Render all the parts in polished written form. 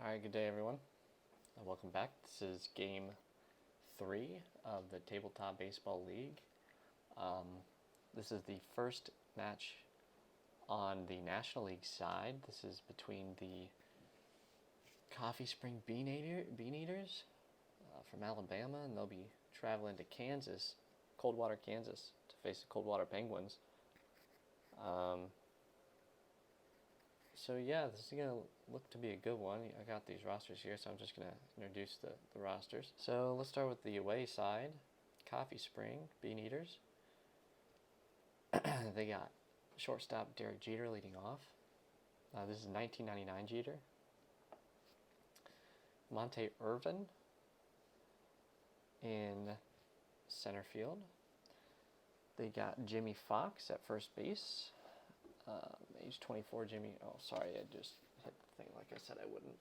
Alright, good day everyone, and welcome back. This is game 3 of the Tabletop Baseball League. This is the first match on the National League side. This is between the Coffee Spring Beaneaters from Alabama, and they'll be traveling to Kansas, Coldwater, Kansas, to face the Coldwater Penguins. So yeah, this is going to look to be a good one. I got these rosters here, so I'm just going to introduce the rosters. So let's start with the away side. Coffee Spring, Beaneaters. They got shortstop Derek Jeter leading off. This is 1999 Jeter. Monte Irvin in center field. They got Jimmy Fox at first base. Age 24 Jimmy. Oh, sorry, I just hit the thing like I said I wouldn't.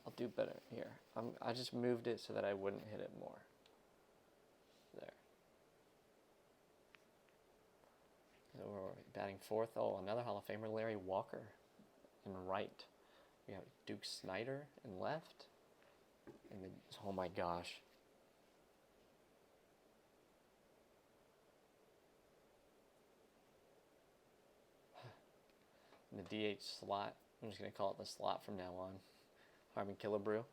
I'll do better here. I just moved it so that I wouldn't hit it more. There. So we're batting fourth. Oh, another Hall of Famer, Larry Walker in right. We have Duke Snider in left. And then, oh my gosh. In the DH slot, I'm just going to call it the slot from now on. Harmon Killebrew.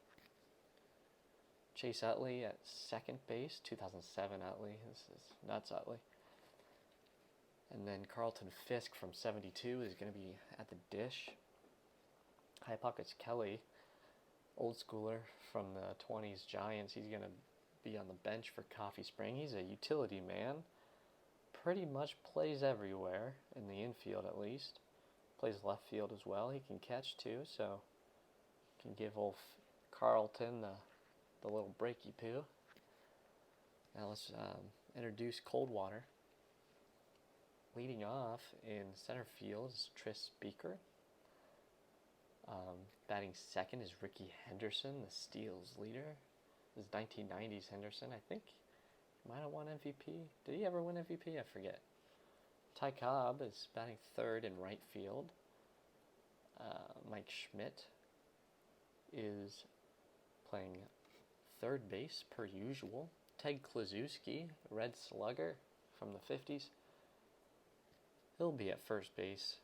Chase Utley at second base, 2007 Utley. This is nuts Utley. And then Carlton Fisk from 72 is going to be at the dish. High Pockets Kelly, old schooler from the 20s Giants. He's going to be on the bench for Coffee Spring. He's a utility man. Pretty much plays everywhere, in the infield at least. Plays left field as well. He can catch too, so can give old Carlton the little breaky poo. Now let's introduce Coldwater. Leading off in center field is Tris Speaker. Batting second is Ricky Henderson, the steals leader. This is 1990s Henderson, I think. He might have won MVP. Did he ever win MVP? I forget. Ty Cobb is batting third in right field. Mike Schmidt is playing third base per usual. Ted Kluszewski, Red Slugger from the 50s. He'll be at first base,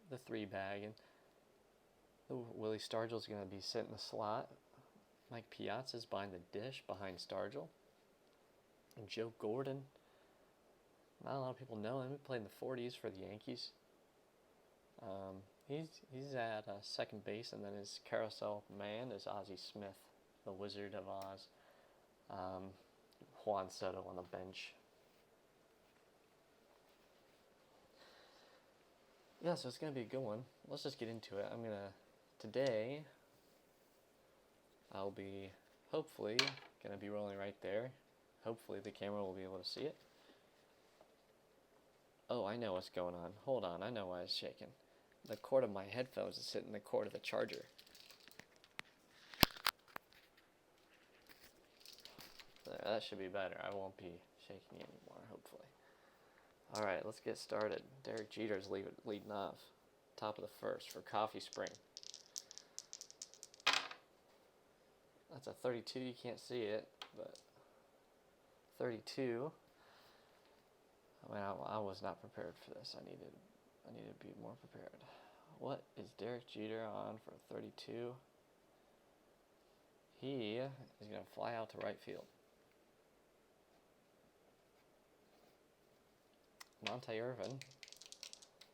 the three bag. And Willie Stargell's going to be sitting in the slot. Mike Piazza's behind the dish, behind Stargell. And Joe Gordon. Not a lot of people know him. He played in the 40s for the Yankees. He's at second base, and then his carousel man is Ozzie Smith, the Wizard of Oz. Juan Soto on the bench. Yeah, so it's going to be a good one. Let's just get into it. Today, I'll be, hopefully, going to be rolling right there. Hopefully the camera will be able to see it. Oh, I know what's going on. Hold on, I know why it's shaking. The cord of my headphones is sitting in the cord of the charger. There, that should be better. I won't be shaking anymore, hopefully. Alright, let's get started. Derek Jeter's leading off. Top of the first for Coffee Spring. That's a 32, you can't see it, but 32. I mean, I was not prepared for this. I needed to be more prepared. What is Derek Jeter on for 32? He is going to fly out to right field. Monte Irvin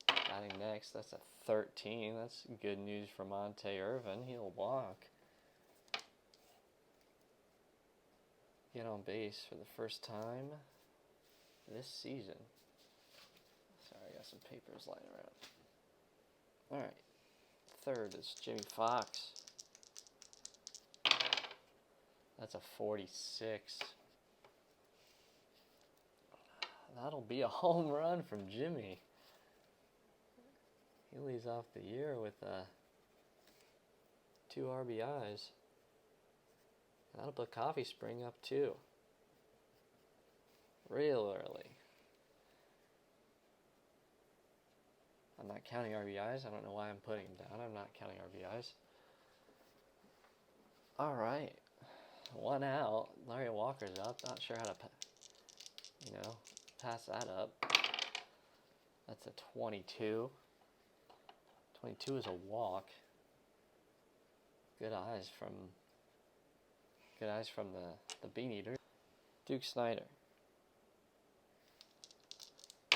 batting next. That's a 13. That's good news for Monte Irvin. He'll walk. Get on base for the first time this season. Sorry, I got some papers lying around. Alright. Third is Jimmy Fox. That's a 46. That'll be a home run from Jimmy. He leads off the year with 2 RBIs. That'll put Coffee Spring up too. Real early. I'm not counting RBIs. I don't know why I'm putting them down. I'm not counting RBIs. All right, 1 out. Larry Walker's up. Not sure how to, pass that up. That's a 22. 22 is a walk. Good eyes from the Beaneaters. Duke Snyder.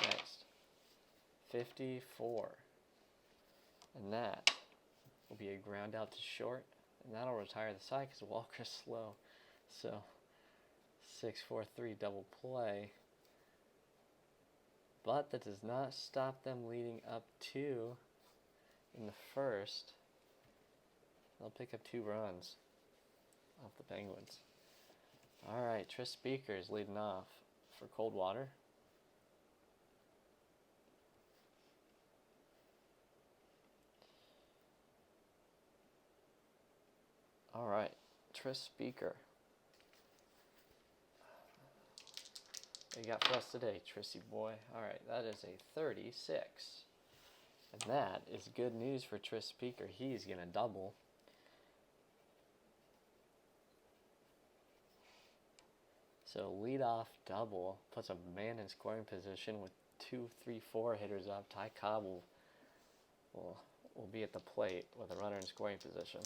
Next. 54. And that will be a ground out to short. And that'll retire the side because Walker's slow. So 6-4-3 double play. But that does not stop them leading up 2 in the first. They'll pick up 2 runs off the Penguins. Alright, Tris Speaker is leading off for Coldwater. Alright, Tris Speaker. What you got for us today, Trissy boy? Alright, that is a 36. And that is good news for Tris Speaker. He's going to double. So leadoff double puts a man in scoring position with 2, 3, 4 hitters up. Ty Cobb will be at the plate with a runner in scoring position.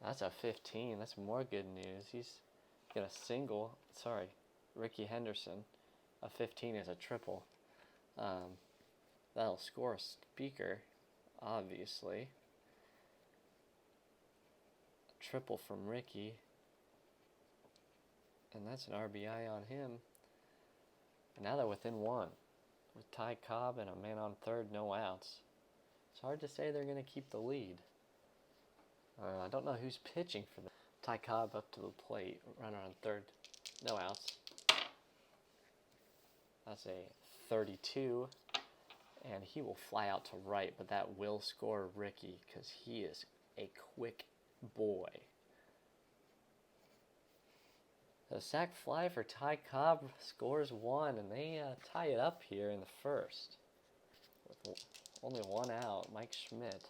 That's a 15. That's more good news. He's got a single. Sorry, Ricky Henderson. A 15 is a triple. That'll score a Speaker, obviously. A triple from Ricky. And that's an RBI on him. And now they're within 1. With Ty Cobb and a man on third, no outs. It's hard to say they're going to keep the lead. I don't know who's pitching for them. Ty Cobb up to the plate. Runner on third, no outs. That's a 32. And he will fly out to right, but that will score Ricky because he is a quick boy. The sac fly for Ty Cobb scores 1, and they tie it up here in the first. With only 1 out, Mike Schmidt.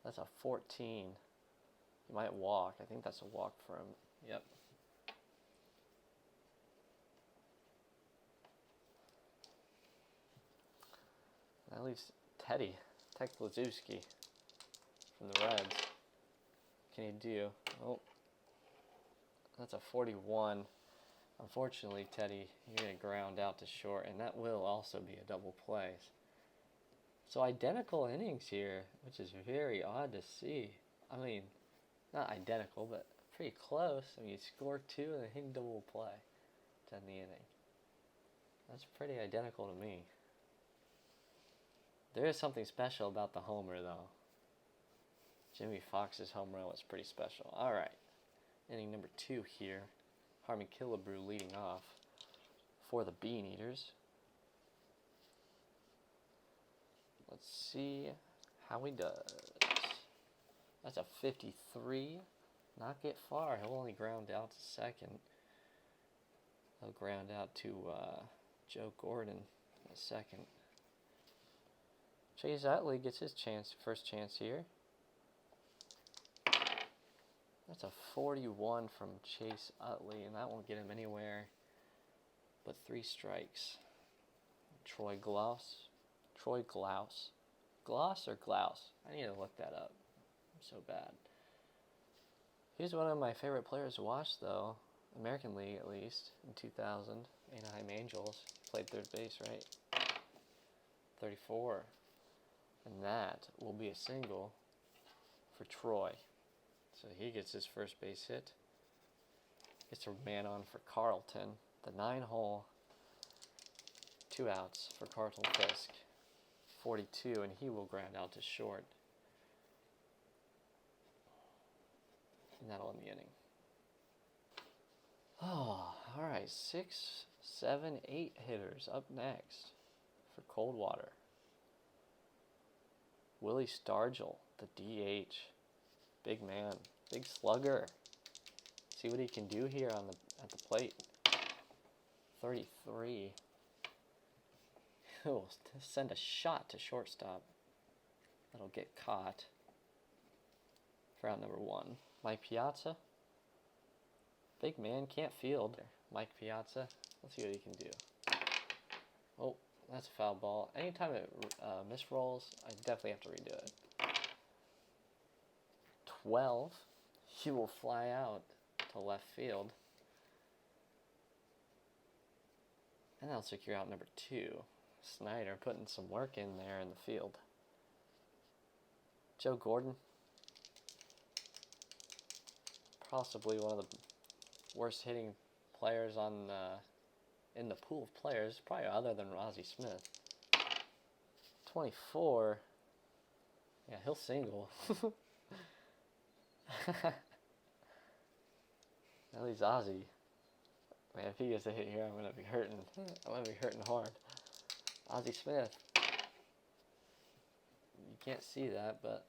That's a 14. He might walk. I think that's a walk for him. Yep. That leaves Teddy Blazewski from the Reds. What can he do? Oh. That's a 41. Unfortunately, Teddy, you're going to ground out to short, and that will also be a double play. So identical innings here, which is very odd to see. I mean, not identical, but pretty close. I mean, you score 2 and then hit double play to end the inning. That's pretty identical to me. There is something special about the homer, though. Jimmy Fox's home run was pretty special. All right. Inning number 2 here. Harmon Killebrew leading off for the Beaneaters. Let's see how he does. That's a 53. Not get far. He'll only ground out to second. He'll ground out to Joe Gordon in a second. Chase Utley gets his first chance here. That's a 41 from Chase Utley, and that won't get him anywhere but 3 strikes. Troy Glaus. Gloss or Glaus? I need to look that up. I'm so bad. He's one of my favorite players to watch, though. American League, at least, in 2000. Anaheim Angels. Played third base, right? 34. And that will be a single for Troy. So he gets his first base hit. Gets a man on for Carlton. The 9-hole. 2 outs for Carlton Fisk. 42, and he will ground out to short. And that'll end the inning. Oh, alright. 6, 7, 8 hitters up next for Coldwater. Willie Stargell, the DH. Big man, big slugger. See what he can do here at the plate. 33. He'll send a shot to shortstop. That'll get caught. for out number 1. Mike Piazza. Big man, can't field. Mike Piazza. Let's see what he can do. Oh, that's a foul ball. Anytime it misrolls, I definitely have to redo it. 12. He will fly out to left field. And that'll secure out number 2. Snyder putting some work in there in the field. Joe Gordon. Possibly one of the worst hitting players on in the pool of players, probably other than Ozzie Smith. 24. Yeah, he'll single. At least Ozzie. Man, if he gets a hit here, I'm gonna be hurting. I'm gonna be hurting hard. Ozzie Smith. You can't see that, but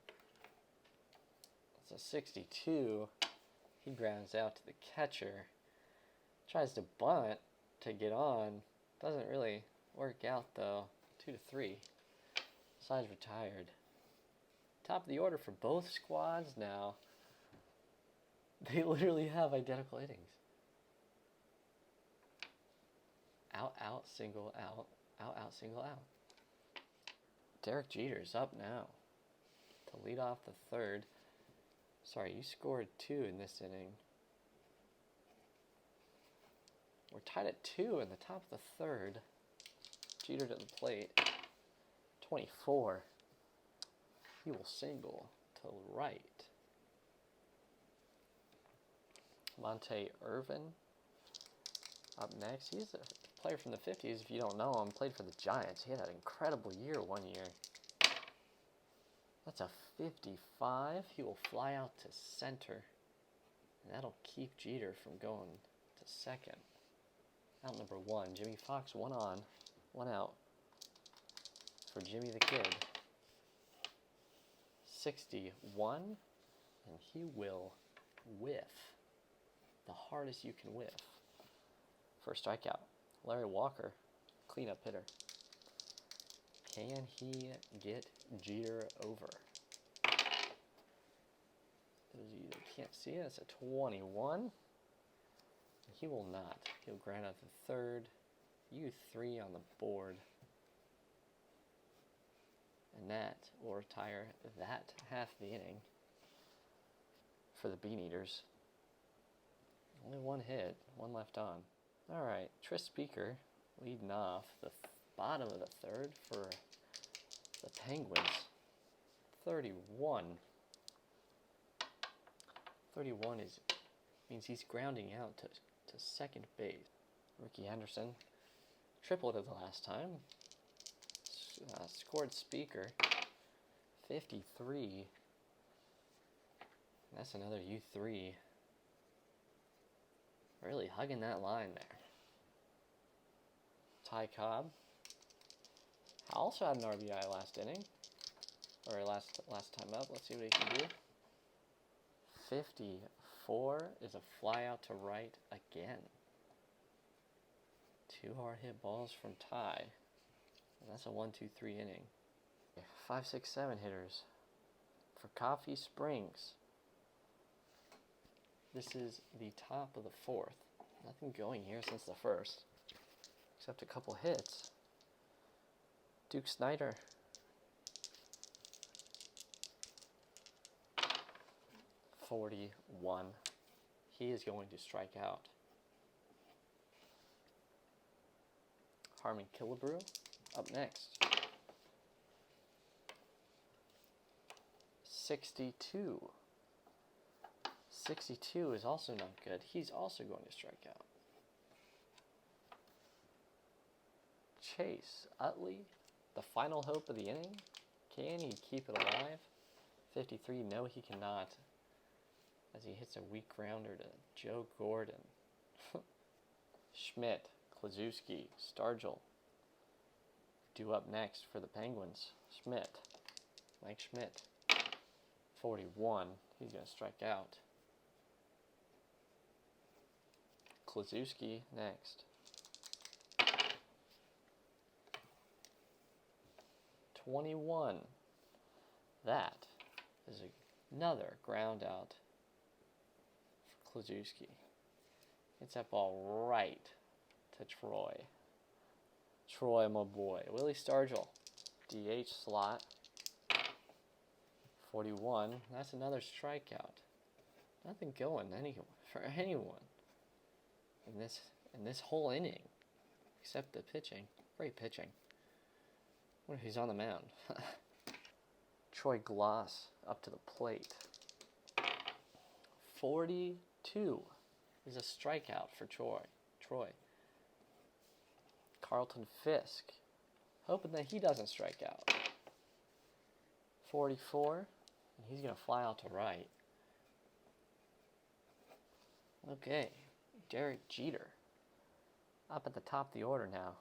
it's a 62. He grounds out to the catcher. Tries to bunt to get on. Doesn't really work out though. 2-3. Side's retired. Top of the order for both squads now. They literally have identical innings. Out, out, single, out. Out, out, single, out. Derek Jeter's up now to lead off the 3rd. Sorry, you scored 2 in this inning. We're tied at 2 in the top of the 3rd. Jeter to the plate. 24. He will single to the right. Monte Irvin up next. He's a player from the 50s. If you don't know him, played for the Giants. He had an incredible year one year. That's a 55. He will fly out to center. And that'll keep Jeter from going to second. Out number 1. Jimmy Fox, 1 on, 1 out for Jimmy the Kid. 61. And he will whiff. The hardest you can whiff. For a strikeout. Larry Walker, cleanup hitter. Can he get Jeter over? You can't see it. It's a 21. He will not. He'll ground out the 3rd. U3 on the board. And that will retire that half the inning for the Beaneaters. Only 1 hit, 1 left on. Alright, Tris Speaker leading off the bottom of the 3rd for the Penguins. 31. 31 means he's grounding out to second base. Ricky Henderson tripled it the last time. Scored Speaker. 53. That's another U3. Really hugging that line there. Ty Cobb also had an RBI last inning. Or last time up. Let's see what he can do. 54 is a fly out to right again. 2 hard hit balls from Ty. And that's a 1-2-3 inning. 5, 6, 7 hitters for Coffee Springs. This is the top of the 4th. Nothing going here since the 1st. Except a couple hits. Duke Snyder. .41. He is going to strike out. Harmon Killebrew up next. 62. 62 is also not good. He's also going to strike out. Chase Utley, the final hope of the inning. Can he keep it alive? 53, no he cannot. As he hits a weak grounder to Joe Gordon. Schmidt, Klazuski, Stargell. Due up next for the Penguins. Schmidt. Mike Schmidt. 41. He's going to strike out. Klazuski next. 21. That is a Another ground out for Klajewski. Gets that ball right to Troy. Troy, my boy. Willie Stargell, DH slot. 41. That's another strikeout. Nothing going for anyone in this whole inning, except the pitching. Great pitching. What if he's on the mound? Troy Gloss up to the plate. 42 is a strikeout for Troy. Carlton Fisk, hoping that he doesn't strike out. 44, and he's going to fly out to right. Okay, Derek Jeter, up at the top of the order now.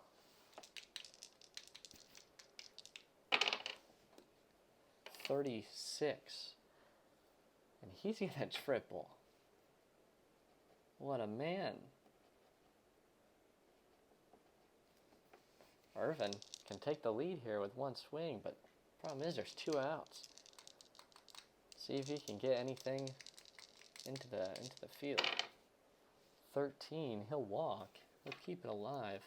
36, and he's going to triple. What a man. Irvin can take the lead here with one swing, but the problem is there's 2 outs. See if he can get anything into the field. 13, he'll walk. He'll keep it alive.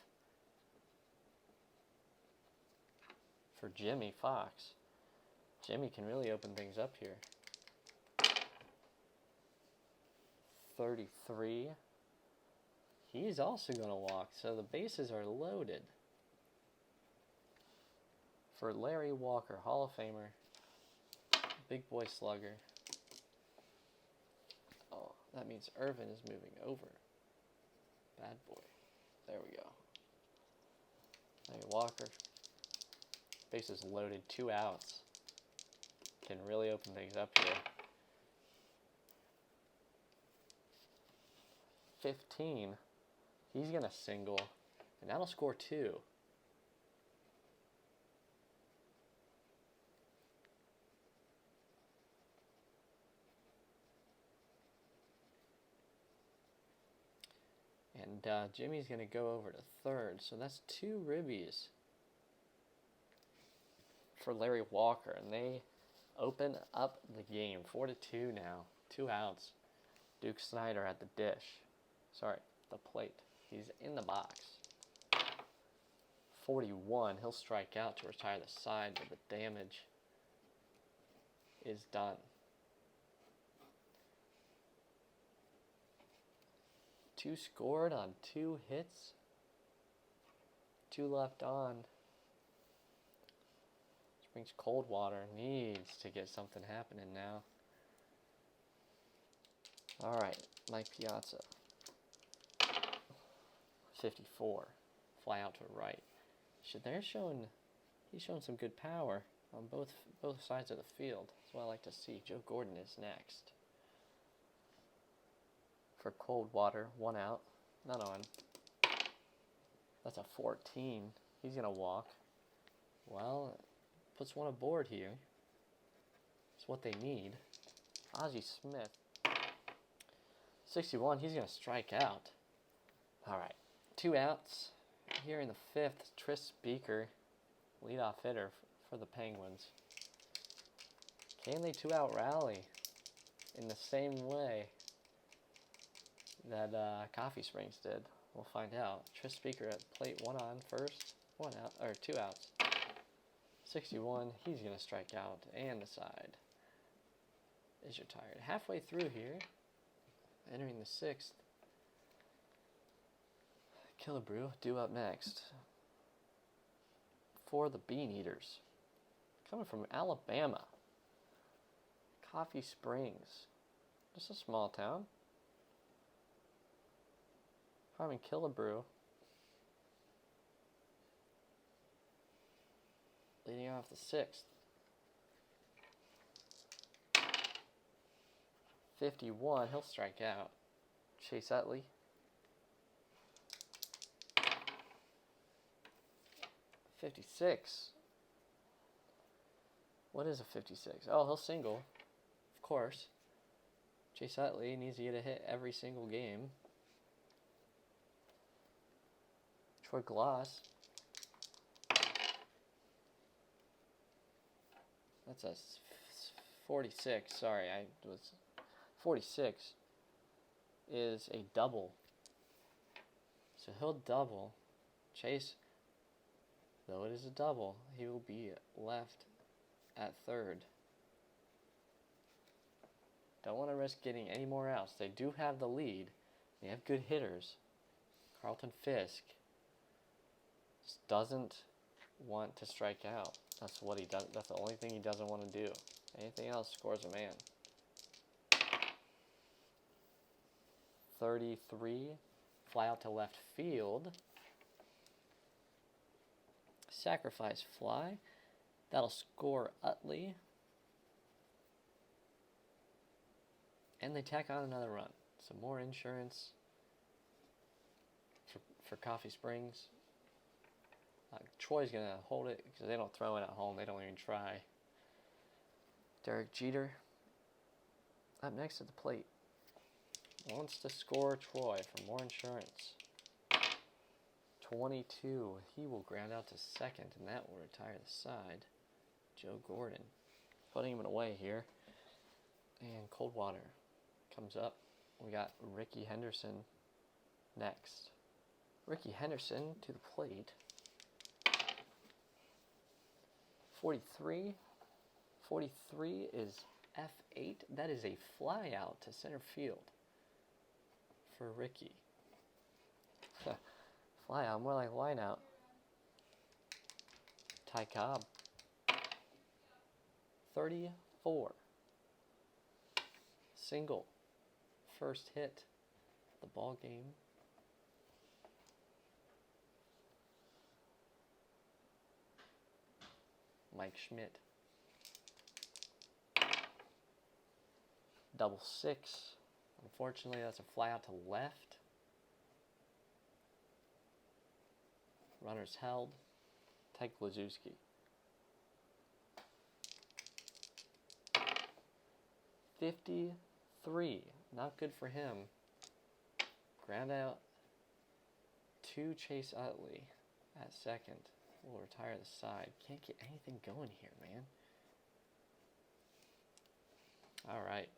For Jimmy Fox. Jimmy can really open things up here. 33. He's also going to walk, so the bases are loaded. For Larry Walker, Hall of Famer, big boy slugger. Oh, that means Irvin is moving over. Bad boy. There we go. Larry Walker. Bases loaded, 2 outs. Can really open things up here. 15. He's going to single, and that'll score 2. And Jimmy's going to go over to third. So that's 2 ribbies for Larry Walker. And they open up the game. 4-2 now. 2 outs. Duke Snyder at the dish. Sorry, the plate. He's in the box. 41. He'll strike out to retire the side, but the damage is done. 2 scored on 2 hits. 2 left on. Which brings Coldwater. Needs to get something happening now. Alright, Mike Piazza. 54. Fly out to right. He's showing some good power on both sides of the field. That's what I like to see. Joe Gordon is next. For Coldwater, 1 out. Not on. That's a 14. He's going to walk. Well, puts 1 aboard here. It's what they need. Ozzie Smith. 61. He's going to strike out. Alright. 2 outs. Here in the 5th, Tris Speaker, leadoff hitter for the Penguins. Can they 2-out rally in the same way that Coffee Springs did? We'll find out. Tris Speaker at plate, 1 on first, 1 out, or 2 outs. 61, he's going to strike out, and the side is retired. Halfway through here, entering the 6th. Killebrew due up next for the Beaneaters. Coming from Alabama. Coffee Springs. Just a small town. Harmon Killebrew leading off the 6th. 51, he'll strike out. Chase Utley. 56. What is a 56? Oh, he'll single. Of course. Chase Utley needs to get a hit every single game. Troy Gloss. That's a 46, sorry, I was 46 is a double. So he'll double. Chase, though it is a double, he will be left at third. Don't want to risk getting any more outs. They do have the lead. They have good hitters. Carlton Fisk just doesn't want to strike out. That's what he does. That's the only thing he doesn't want to do. Anything else scores a man. 33, fly out to left field. Sacrifice fly. That'll score Utley. And they tack on another run. Some more insurance for Coffee Springs. Troy's going to hold it because they don't throw it at home. They don't even try. Derek Jeter up next at the plate. Wants to score Troy for more insurance. 22. He will ground out to second, and that will retire the side. Joe Gordon putting him away here. And Coldwater comes up. We got Ricky Henderson next. Ricky Henderson to the plate. 43. 43 is F8. That is a fly out to center field for Ricky. Fly out, more like line out. Ty Cobb. 34. Single. First hit of the ball game. Mike Schmidt. Double 6. Unfortunately, that's a fly out to left. Runners held. Ted Glazewski. 53. Not good for him. Ground out to Chase Utley at second. Will retire the side. Can't get anything going here, man. All right.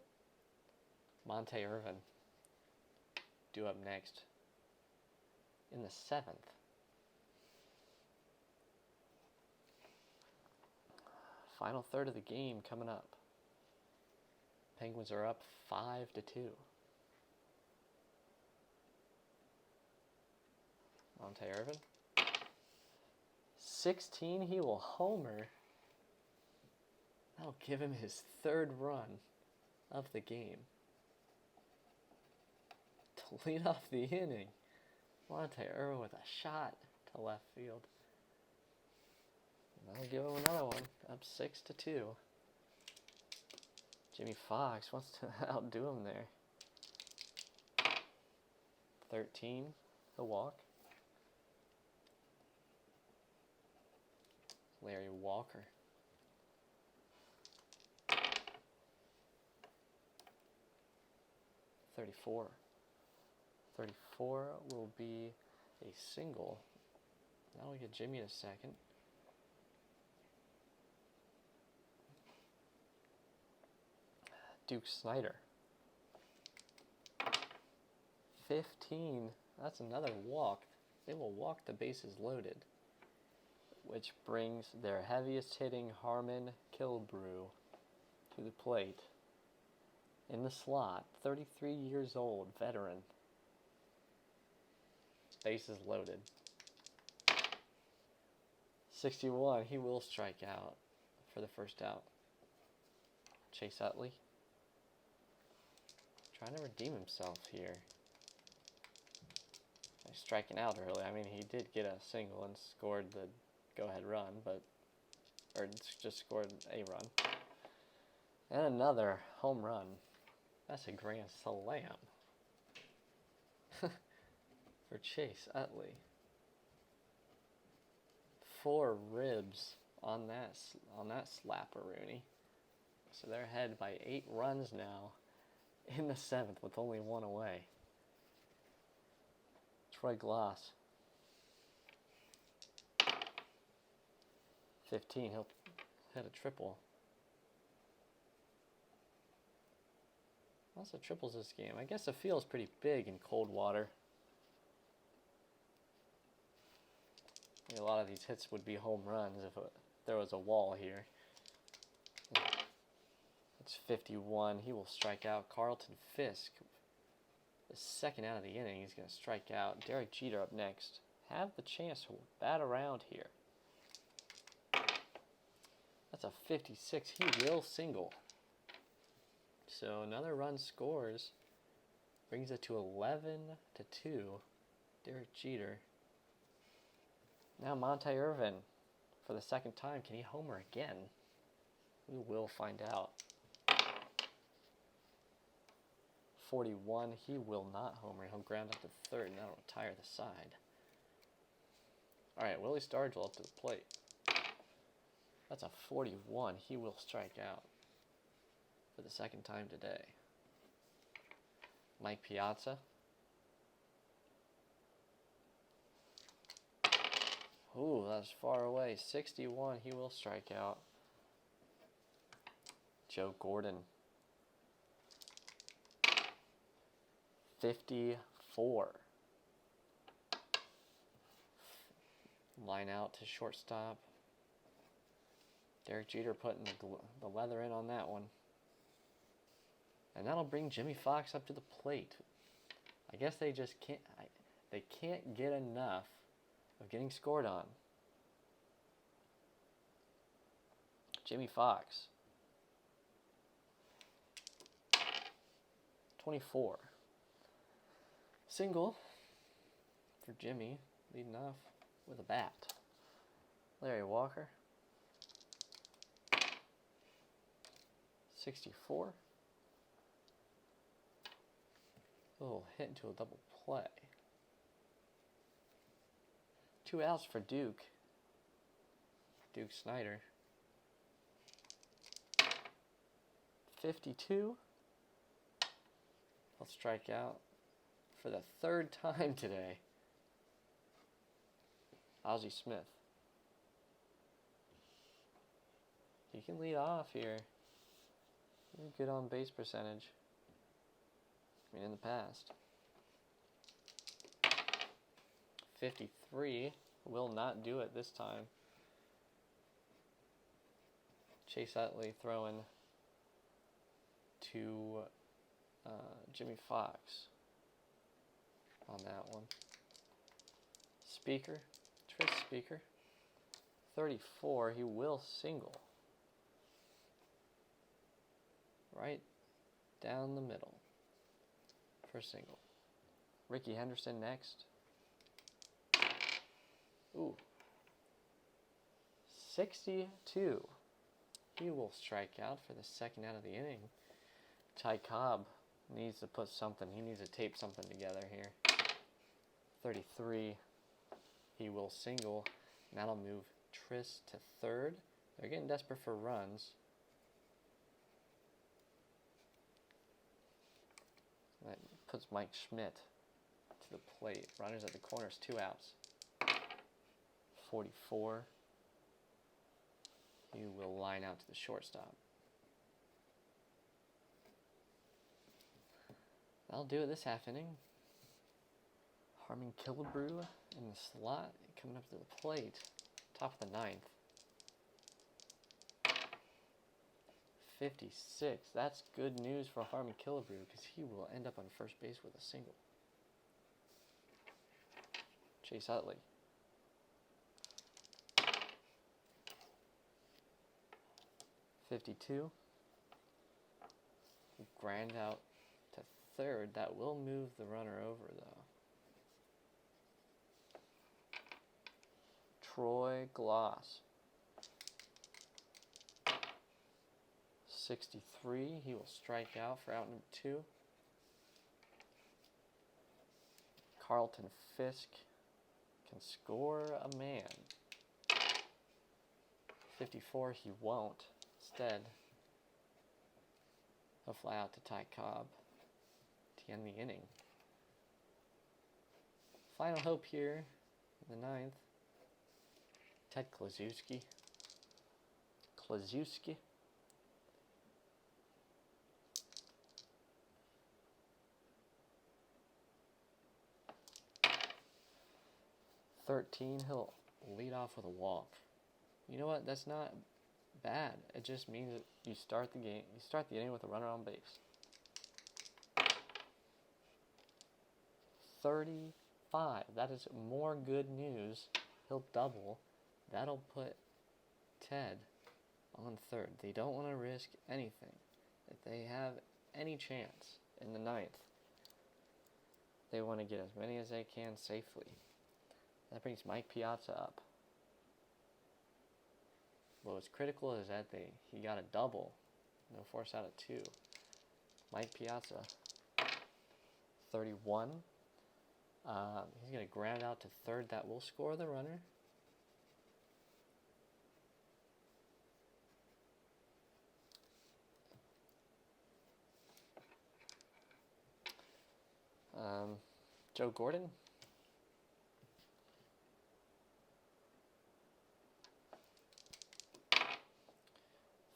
Monte Irvin due up next in the 7th. Final third of the game coming up. Penguins are up 5-2. Monte Irvin. 16, he will homer. That'll give him his 3rd run of the game. To lead off the inning, Monte Irvin with a shot to left field. And I'll give him another one, up 6-2. Jimmy Fox wants to outdo him there. 13, the walk. Larry Walker. 34. 34 will be a single. That'll get Jimmy a second. Duke Snyder. 15. That's another walk. They will walk the bases loaded, which brings their heaviest hitting Harmon Killebrew to the plate. In the slot, 33 years old, veteran. Bases loaded. 61, he will strike out for the first out. Chase Utley. Trying to redeem himself here. He's striking out early. I mean, he did get a single and scored the go-ahead run, or just scored a run. And another home run. That's a grand slam for Chase Utley. 4 ribs on that slapperoonie. So they're ahead by 8 runs now in the 7th with only 1 away. Troy Glass. 15, he'll hit a triple. Lots of triples this game. I guess the field's pretty big in Coldwater. A lot of these hits would be home runs if there was a wall here. It's 51. He will strike out. Carlton Fisk, the second out of the inning, he's going to strike out. Derek Jeter up next. Have the chance to bat around here. That's a 56. He will single. So another run scores. Brings it to 11-2. Derek Jeter. Now Monte Irvin for the second time. Can he homer again? We will find out. 41. He will not homer. He'll ground up to third, and that'll retire the side. All right, Willie Stargell up to the plate. That's a 41. He will strike out for the second time today. Mike Piazza. Ooh, that's far away. 61. He will strike out. Joe Gordon. 54. Line out to shortstop. Derek Jeter putting the leather in on that one. And that'll bring Jimmy Fox up to the plate. I guess they just can't. They can't get enough of getting scored on. Jimmy Fox. 24. Single for Jimmy, leading off with a bat. Larry Walker. 64. Oh, hit into a double play. 2 outs for Duke. Duke Snyder. 52. He'll strike out for the third time today. Ozzie Smith. He can lead off here. Good on base percentage. I mean, in the past. 53 will not do it this time. Chase Utley throwing to Jimmy Fox on that one. Speaker, Tris Speaker. 34, he will single. Right down the middle for single. Ricky Henderson next. Ooh. 62. He will strike out for the second out of the inning. Ty Cobb needs to put something. He needs to tape something together here. 33. He will single. And that'll move Tris to third. They're getting desperate for runs. That puts Mike Schmidt to the plate. Runners at the corners, 2 outs. 44. He will line out to the shortstop. That'll do it this half inning. Harmon Killebrew in the slot, coming up to the plate. Top of the 9th. 56. That's good news for Harmon Killebrew because he will end up on first base with a single. Chase Utley. .52. Ground out to third. That will move the runner over, though. Troy Gloss. 63. He will strike out for out number 2. Carlton Fisk can score a man. 54. He won't. Instead, he'll fly out to Ty Cobb to end the inning. Final hope here in the 9th. Ted Kluszewski. 13, he'll lead off with a walk. You know what? That's not bad. It just means that you start the inning with a runner on base. 35. That is more good news. He'll double. That'll put Ted on third. They don't want to risk anything. If they have any chance in the ninth, they want to get as many as they can safely. That brings Mike Piazza up. What was critical is that he got a double. No force out of 2. Mike Piazza, 31. He's going to ground out to third. That will score the runner. Joe Gordon.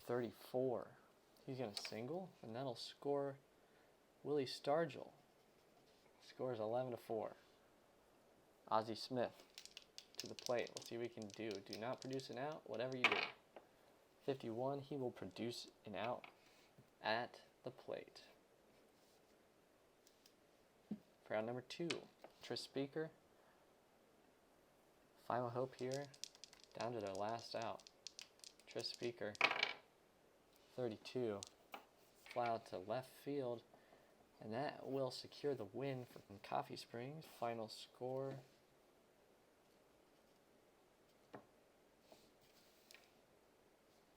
.34. He's going to single, and that'll score Willie Stargell. Scores 11-4. Ozzie Smith to the plate. Let's see what he can do. Do not produce an out, whatever you do. 51, he will produce an out at the plate. For out number 2, Tris Speaker. Final hope here, down to their last out. Tris Speaker, 32. Fly out to left field, and that will secure the win from Coffee Springs. Final score